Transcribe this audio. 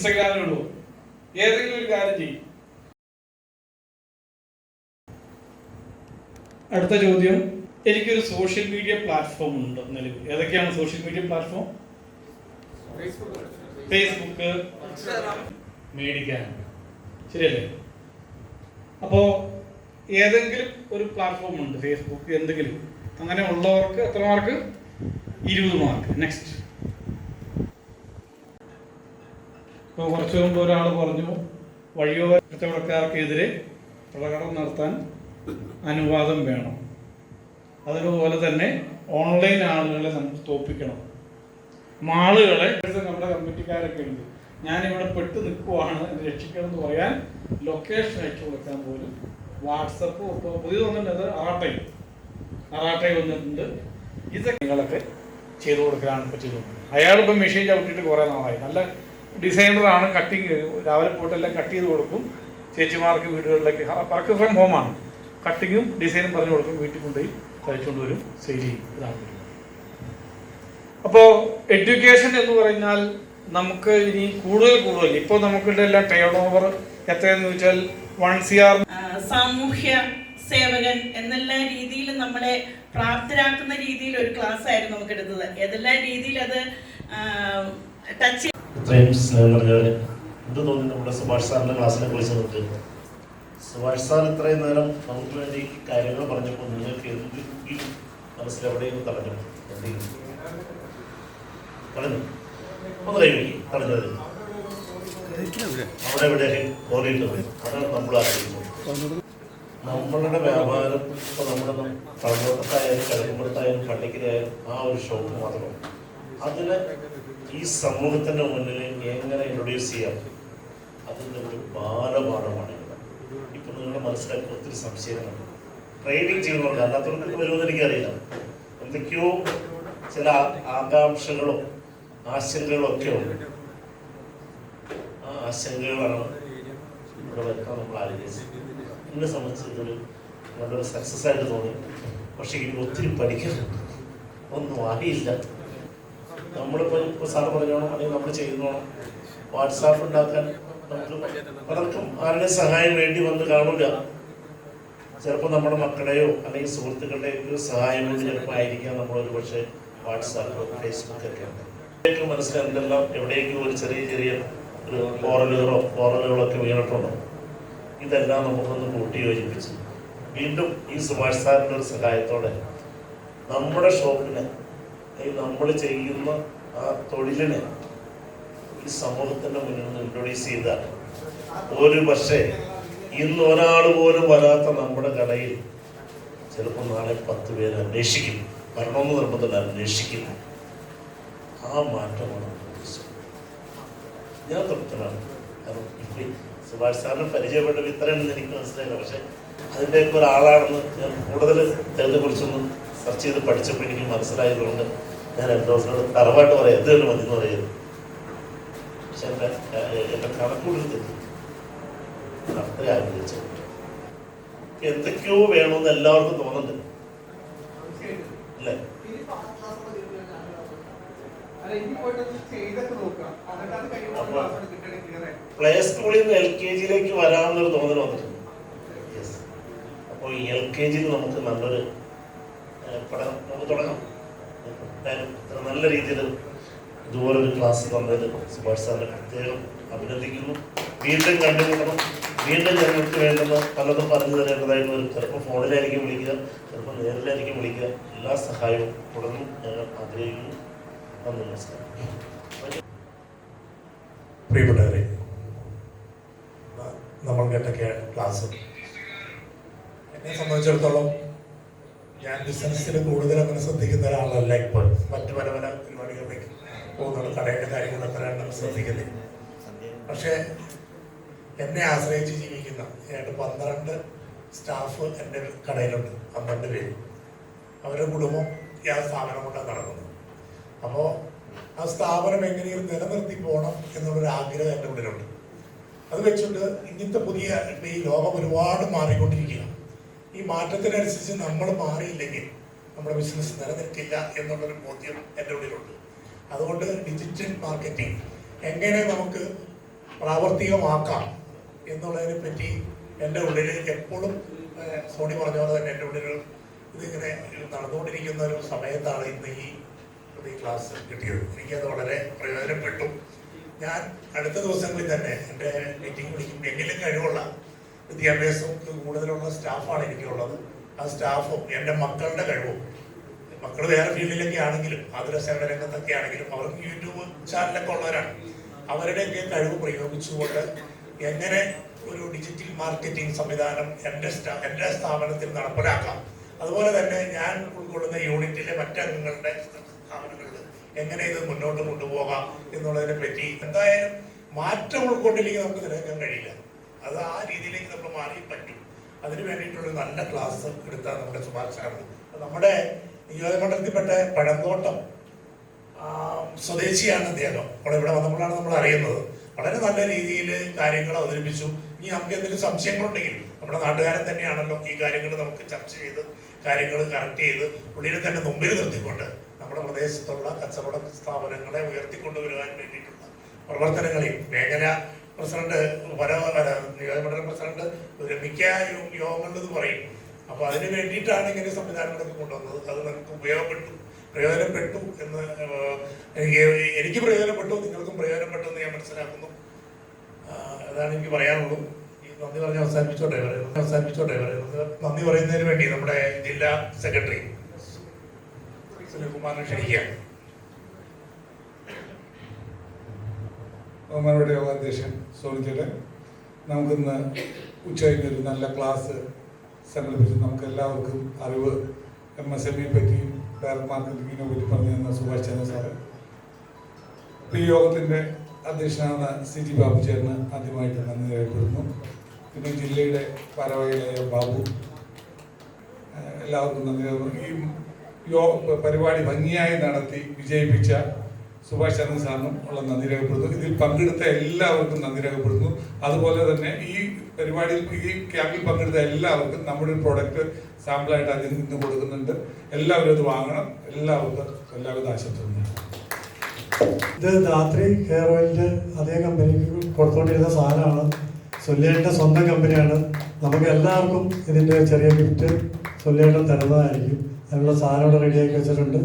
ഇൻസ്റ്റഗ്രാമിലുള്ളൂ. ഏതെങ്കിലും ഒരു കാര്യം ചെയ്യും. അടുത്ത ചോദ്യം, എനിക്കൊരു സോഷ്യൽ മീഡിയ പ്ലാറ്റ്ഫോം ഉണ്ട് നിലവിൽ. ഏതൊക്കെയാണ് സോഷ്യൽ മീഡിയ പ്ലാറ്റ്ഫോം? ഫേസ്ബുക്ക്, മേടിക്കാൻ, ശരിയല്ലേ? അപ്പോ ഏതെങ്കിലും ഒരു പ്ലാറ്റ്ഫോം ഉണ്ട്, ഫേസ്ബുക്ക് എന്തെങ്കിലും. അങ്ങനെ ഉള്ളവർക്ക് എത്ര മാർക്ക്? 20 മാർക്ക്. നെക്സ്റ്റ്. ഇപ്പോൾ കുറച്ചു മുമ്പ് ഒരാൾ പറഞ്ഞു, വഴിയോര കച്ചവടക്കാർക്കെതിരെ പ്രകടനം നടത്താൻ അനുവാദം വേണം. അതുപോലെ തന്നെ ഓൺലൈൻ ആളുകളെ നമുക്ക് തോൽപ്പിക്കണം. മാളുകളെ നമ്മുടെ കമ്മിറ്റിക്കാരൊക്കെ ഉണ്ട്, ഞാനിവിടെ പെട്ട് നിൽക്കുവാണ്, രക്ഷിക്കണം എന്ന് പറയാൻ ലൊക്കേഷൻ അയച്ചു കൊടുക്കാൻ പോലും വാട്സപ്പ് ഇപ്പോൾ പുതിയ വന്നിട്ടുണ്ട്. അറാട്ടൈ വന്നിട്ടുണ്ട്. ഇതൊക്കെ നിങ്ങളൊക്കെ ചെയ്തു കൊടുക്കാനാണ് ഇപ്പോൾ ചെയ്തു കൊടുക്കുന്നത്. അയാളിപ്പോൾ മെഷീൻ ചവിട്ടിയിട്ട് കുറേ നാളായി. നല്ല ഡിസൈനറാണ്. കട്ടിങ് രാവിലെ പോയിട്ടെല്ലാം കട്ട് ചെയ്ത് കൊടുക്കും ചേച്ചിമാർക്ക് വീടുകളിലേക്ക്. Work from ഹോമാണ്. കട്ടിങ്ങും ഡിസൈനും പറഞ്ഞു കൊടുക്കും, വീട്ടിൽ കൊണ്ടുപോയി തയ്ച്ചുകൊണ്ട് വരും, സെയിൽ ചെയ്യും. ഇതാണ്. അപ്പോൾ എഡ്യൂക്കേഷൻ എന്ന് പറഞ്ഞാൽ നമുക്ക് ഇനി കൂടുതൽ ഇപ്പോൾ നമുക്കിടെ എല്ലാം ടേൺ ഓവർ എത്രയെന്ന് ചോദിച്ചാൽ 1 CR. സാമൂഹ്യ സേവകൻ എന്നെല്ലാ രീതിയിലും നമ്മളെ പ്രാപ്തരാക്കുന്ന രീതിയിൽ ഒരു ക്ലാസ് ആയിരുന്നു നമുക്ക് എടുത്തത്. ഏതെല്ലാം രീതിയിൽ അത് ടച്ച്. ഇത്രയും സ്നേഹം പറഞ്ഞവരെ എന്ത് തോന്നി നമ്മുടെ സുഭാഷ് സാറിൻ്റെ ക്ലാസ്സിനെ കുറിച്ച് നമുക്ക്? സുഭാഷ് സാർ ഇത്രയും നേരം നമുക്ക് വേണ്ടി കാര്യങ്ങൾ പറഞ്ഞപ്പോൾ നിങ്ങൾക്ക് എന്തെങ്കിലും മനസ്സിലെവിടെയും തടഞ്ഞു? എന്തെങ്കിലും തടഞ്ഞു? ഒന്ന് കൈവയ്ക്ക് തടഞ്ഞത് അവിടെ എവിടെയൊക്കെ ഓറിയിട്ടത് അതാണ് നമ്മൾ ആഗ്രഹിക്കുന്നത്. നമ്മളുടെ വ്യാപാരം ഇപ്പോൾ നമ്മുടെ പഴമ്പുറത്തായാലും കിഴക്കുമ്പുറത്തായാലും പള്ളിക്കലായാലും ആ ഒരു ഷോപ്പ് മാത്രമാണ്. അതിന് ഈ സമൂഹത്തിൻ്റെ മുന്നിൽ എങ്ങനെ ഇൻട്രൊഡ്യൂസ് ചെയ്യാം, അതിൻ്റെ ഒരു ബാലപാഠമാണ് ഇവിടെ. ഇപ്പം നിങ്ങളുടെ മനസ്സിലാക്കി ഒത്തിരി സംശയങ്ങളുണ്ട്. ട്രേഡിങ് ചെയ്യുന്നവർക്ക്, അല്ലാത്തവർക്ക് വരുമെന്ന് എനിക്കറിയില്ല. എന്തൊക്കെയോ ചില ആകാംക്ഷകളോ ആശങ്കകളോ ഒക്കെ ഉണ്ട്. ആ ആശങ്കകളാണ് ഇവിടെ വെക്കാൻ നമ്മൾ ആലോചിച്ചത്. എന്നെ സംബന്ധിച്ച് ഇതൊരു നല്ലൊരു സക്സസ് ആയിട്ട് തോന്നി. പക്ഷേ ഇനി ഒത്തിരി പഠിക്കുന്നുണ്ട്, ഒന്നും അറിയില്ല. നമ്മളിപ്പോൾ സാറ് പറഞ്ഞോണം, അല്ലെങ്കിൽ നമ്മൾ ചെയ്യുന്നോണം വാട്സാപ്പ് ഉണ്ടാക്കാൻ നമുക്ക് പലർക്കും ആരുടെ സഹായം വേണ്ടി വന്ന് കാണില്ല. ചിലപ്പോൾ നമ്മുടെ മക്കളുടെയോ അല്ലെങ്കിൽ സുഹൃത്തുക്കളുടെയോ സഹായം വേണ്ടി ചിലപ്പോൾ ആയിരിക്കാം നമ്മളൊരു പക്ഷേ വാട്സാപ്പ്, ഫേസ്ബുക്ക് ഒക്കെ ഉണ്ട്. മനസ്സിലായി എന്തെല്ലാം എവിടേക്കും ഒരു ചെറിയ ഒരു ഫോറലുകളൊക്കെ വീണിട്ടുണ്ടോ? ഇതെല്ലാം നമുക്കൊന്ന് കൂട്ടി യോജിപ്പിച്ച് വീണ്ടും ഈ സുഭാഷ് സാറിൻ്റെ ഒരു സഹായത്തോടെ നമ്മുടെ ഷോപ്പിനെ, നമ്മൾ ചെയ്യുന്ന ആ തൊഴിലിനെ ഈ സമൂഹത്തിൻ്റെ മുന്നിൽ നിന്ന് ഇൻട്രൊഡ്യൂസ് ചെയ്താൽ ഒരു പക്ഷേ ഇന്ന് ഒരാൾ പോലും വരാത്ത നമ്മുടെ കടയിൽ ചിലപ്പോൾ നാളെ 10 പേര് അന്വേഷിക്കും. വരണമെന്ന് നിർബന്ധമില്ല, അന്വേഷിക്കും. ആ മാറ്റമാണ് ഞാൻ തൃപ്തനാണ്. കാരണം ഇപ്പം സുഭാഷ് സാറിനെ പരിചയപ്പെട്ടത് ഇത്രയാണെന്ന് എനിക്ക് മനസ്സിലായില്ല. പക്ഷെ അതിൻ്റെയൊക്കെ ഒരാളാണെന്ന് ഞാൻ കൂടുതൽ ഇതിനെക്കുറിച്ചൊന്ന് സെർച്ച് ചെയ്ത് പഠിച്ചപ്പോൾ എനിക്ക് മനസ്സിലായതുകൊണ്ട് ഞാൻ എൻ്റെ ദിവസത്തോട് തറവാട്ട് പറയാം, എന്ത് തന്നെ മതി എന്ന് പറയുന്നത്. പക്ഷെ എൻ്റെ കണക്കൂടരുത് അത്രയും ആഗ്രഹിച്ചു. എന്തൊക്കെയോ വേണമെന്ന് എല്ലാവർക്കും തോന്നുന്നുണ്ട് അല്ലേ? പ്ലേ സ്കൂളിൽ നിന്ന് LKG വരാമെന്നൊരു തോന്നൽ വന്നിട്ടുണ്ട്. അപ്പോൾ ഈ LKG നമുക്ക് നല്ലൊരു പഠനം നമുക്ക് തുടങ്ങാം. നല്ല രീതിയിൽ ഇതുപോലൊരു ക്ലാസ് തന്നതിൽ സുഭാഷ് സാറിനെ പ്രത്യേകം അഭിനന്ദിക്കുന്നു. വീണ്ടും കണ്ടുമുട്ടണം. വീണ്ടും ഞങ്ങൾക്ക് വേണ്ടുന്ന പലതും പറഞ്ഞു തരേണ്ടതായിട്ട് വരും. ചിലപ്പോൾ ഫോണിലായിരിക്കും വിളിക്കുക, ചിലപ്പോൾ നേരിലായിരിക്കും വിളിക്കുക. എല്ലാ സഹായവും തുടർന്നും ഞങ്ങൾ ആഗ്രഹിക്കുന്നു. നന്ദി, നമസ്കാരം. പ്രിയപ്പെട്ടവരെ, നമ്മൾ കേട്ട ക്ലാസ് എന്നെ സംബന്ധിച്ചിടത്തോളം ഞാൻ ബിസിനസ്സിൽ കൂടുതൽ അങ്ങനെ ശ്രദ്ധിക്കുന്ന ഒരാളല്ല. ഇപ്പോൾ മറ്റു പല പരിപാടികളിലേക്ക് പോകുന്നത്, കടയുടെ കാര്യങ്ങൾ അത്രയാണ് ശ്രദ്ധിക്കുന്നത്. പക്ഷേ എന്നെ ആശ്രയിച്ച് ജീവിക്കുന്ന 12 സ്റ്റാഫ് എൻ്റെ കടയിലുണ്ട്. 12 പേര്. അവരുടെ കുടുംബം ഈ ആ സ്ഥാപനം കൊണ്ടാണ് നടക്കുന്നത്. അപ്പോൾ ആ സ്ഥാപനം എങ്ങനെയും നിലനിർത്തി പോകണം എന്നുള്ളൊരു ആഗ്രഹം എൻ്റെ ഉള്ളിലുണ്ട്. അത് വെച്ചുകൊണ്ട് ഇങ്ങനത്തെ പുതിയ ഈ ലോകം ഒരുപാട് മാറിക്കൊണ്ടിരിക്കുക. ഈ മാറ്റത്തിനനുസരിച്ച് നമ്മൾ മാറിയില്ലെങ്കിൽ നമ്മുടെ ബിസിനസ് നിലനിൽക്കില്ല എന്നുള്ളൊരു ബോധ്യം എൻ്റെ ഉള്ളിലുണ്ട്. അതുകൊണ്ട് ഡിജിറ്റൽ മാർക്കറ്റിംഗ് എങ്ങനെ നമുക്ക് പ്രാവർത്തികമാക്കാം എന്നുള്ളതിനെ പറ്റി എൻ്റെ ഉള്ളിൽ എപ്പോഴും സോണി പറഞ്ഞ പോലെ തന്നെ എൻ്റെ ഉള്ളിൽ ഇതിങ്ങനെ നടന്നുകൊണ്ടിരിക്കുന്ന ഒരു സമയത്താണ് ഇന്ന് ഈ ക്ലാസ് കിട്ടിയത്. എനിക്കത് വളരെ പ്രയോജനപ്പെട്ടു. ഞാൻ അടുത്ത ദിവസങ്ങളിൽ തന്നെ എൻ്റെ മീറ്റിംഗ് വിളിക്കും. എങ്കിലും കഴിവുള്ള വിദ്യാഭ്യാസം കൂടുതലുള്ള സ്റ്റാഫാണ് എനിക്കുള്ളത്. ആ സ്റ്റാഫും എൻ്റെ മക്കളുടെ കഴിവും, മക്കൾ വേറെ ഫീൽഡിലൊക്കെ ആണെങ്കിലും ആതുര സേവന രംഗത്തൊക്കെ ആണെങ്കിലും അവർക്ക് യൂട്യൂബ് ചാനലൊക്കെ ഉള്ളവരാണ്. അവരുടെയൊക്കെ കഴിവ് പ്രയോഗിച്ചുകൊണ്ട് എങ്ങനെ ഒരു ഡിജിറ്റൽ മാർക്കറ്റിംഗ് സംവിധാനം എൻ്റെ സ്ഥാപനത്തിൽ നടപ്പിലാക്കാം, അതുപോലെ തന്നെ ഞാൻ ഉൾക്കൊള്ളുന്ന യൂണിറ്റിലെ മറ്റംഗങ്ങളുടെ സ്ഥാപനങ്ങളിൽ എങ്ങനെ ഇത് മുന്നോട്ട് കൊണ്ടുപോകാം എന്നുള്ളതിനെ പറ്റി എന്തായാലും മാറ്റം ഉൾക്കൊണ്ടില്ലെങ്കിൽ നമുക്ക് നിലനിൽക്കാൻ കഴിയില്ല. അത് ആ രീതിയിലേക്ക് നമ്മൾ മാറി പറ്റും. അതിന് വേണ്ടിയിട്ടുള്ള നല്ല ക്ലാസ് എടുത്ത നമ്മുടെ സുഭാഷാണ്. നമ്മുടെ നിയോജകമണ്ഡലത്തിൽപ്പെട്ട പഴന്തോട്ടം സ്വദേശിയാണ് അദ്ദേഹം. അവിടെ ഇവിടെ വന്നപ്പോഴാണ് നമ്മൾ അറിയുന്നത്. വളരെ നല്ല രീതിയിൽ കാര്യങ്ങൾ അവതരിപ്പിച്ചു. ഇനി നമുക്ക് എന്തെങ്കിലും സംശയങ്ങളുണ്ടെങ്കിൽ നമ്മുടെ നാട്ടുകാരൻ തന്നെയാണല്ലോ ഈ കാര്യങ്ങൾ നമുക്ക് ചർച്ച ചെയ്ത് കാര്യങ്ങൾ കറക്റ്റ് ചെയ്ത് പുള്ളിനെ തന്നെ മുമ്പിൽ നിർത്തിക്കൊണ്ട് നമ്മുടെ പ്രദേശത്തുള്ള കച്ചവട സ്ഥാപനങ്ങളെ ഉയർത്തിക്കൊണ്ടുവരുവാൻ വേണ്ടിയിട്ടുള്ള പ്രവർത്തനങ്ങളിൽ മേഖല പ്രസിഡന്റ് നിയോജകമണ്ഡലം പ്രസിഡന്റ് മിക്ക യോഗങ്ങളിലെന്ന് പറയും. അപ്പോൾ അതിന് വേണ്ടിയിട്ടാണ് ഇങ്ങനെ സംവിധാനങ്ങളൊക്കെ കൊണ്ടുവന്നത്. അത് നമുക്ക് പ്രയോജനപ്പെട്ടു എന്ന് എനിക്ക് പ്രയോജനപ്പെട്ടു, നിങ്ങൾക്കും പ്രയോജനപ്പെട്ടു എന്ന് ഞാൻ മനസ്സിലാക്കുന്നു. അതാണ് എനിക്ക് പറയാനുള്ളൂ. നന്ദി പറഞ്ഞ് അവസാനിപ്പിച്ചോട്ടെ പറയുന്നത്. നന്ദി പറയുന്നതിന് വേണ്ടി നമ്മുടെ ജില്ലാ സെക്രട്ടറി സുനിൽകുമാറിനെ ക്ഷണിക്കുകയാണ്. ബഹുമാനപ്പെട്ട യോഗാധ്യക്ഷൻ സോണിച്ചേട്ടൻ, നമുക്കിന്ന് ഉച്ചകഴിഞ്ഞൊരു നല്ല ക്ലാസ് സംഘടിപ്പിച്ച് നമുക്ക് എല്ലാവർക്കും അറിവ് MSME പറ്റിയും ഡയറക്ട് മാർക്കറ്റിങ്ങിനെ പറ്റി പറഞ്ഞു തന്ന സുഭാഷ് ചന്ദ്ര സാറ്, ഈ യോഗത്തിൻ്റെ അധ്യക്ഷനാണ് CG ബാബു ചേട്ടന് ആദ്യമായിട്ട് നന്ദി രേഖപ്പെടുന്നു. പിന്നെ ജില്ലയുടെ ഭാരവാഹികളായ ബാബു, എല്ലാവർക്കും നന്ദി. ഈ പരിപാടി ഭംഗിയായി നടത്തി വിജയിപ്പിച്ച സുഭാഷ് ചന്ദ്ര സാറിനും ഉള്ള നന്ദി രേഖപ്പെടുന്നു. ഇതിൽ പങ്കെടുത്ത എല്ലാവർക്കും നന്ദി രേഖപ്പെടുന്നു. അതുപോലെ തന്നെ ഈ പരിപാടിയിൽ ഈ ക്യാമ്പിൽ പങ്കെടുത്ത എല്ലാവർക്കും നമ്മുടെ ഒരു പ്രോഡക്റ്റ് സാമ്പിളായിട്ട് അതിൽ നിന്ന് കൊടുക്കുന്നുണ്ട്. എല്ലാവരും അത് വാങ്ങണം. എല്ലാവർക്കും എല്ലാവിധ ആശംസകളും. ഇത് ധാത്രി ഹെയർ ഓയിലിൻ്റെ അതേ കമ്പനിക്ക് കൊടുത്തുകൊണ്ടിരുന്ന സാധനമാണ്. സൊല്ലേട്ടൻ്റെ സ്വന്തം കമ്പനിയാണ്. നമുക്ക് എല്ലാവർക്കും ഇതിൻ്റെ ചെറിയ ഗിഫ്റ്റ് സൊല്ലേട്ടൻ തരുന്നതായിരിക്കും. അതിനുള്ള സാധനം ഇവിടെ റെഡിയാക്കി വെച്ചിട്ടുണ്ട്.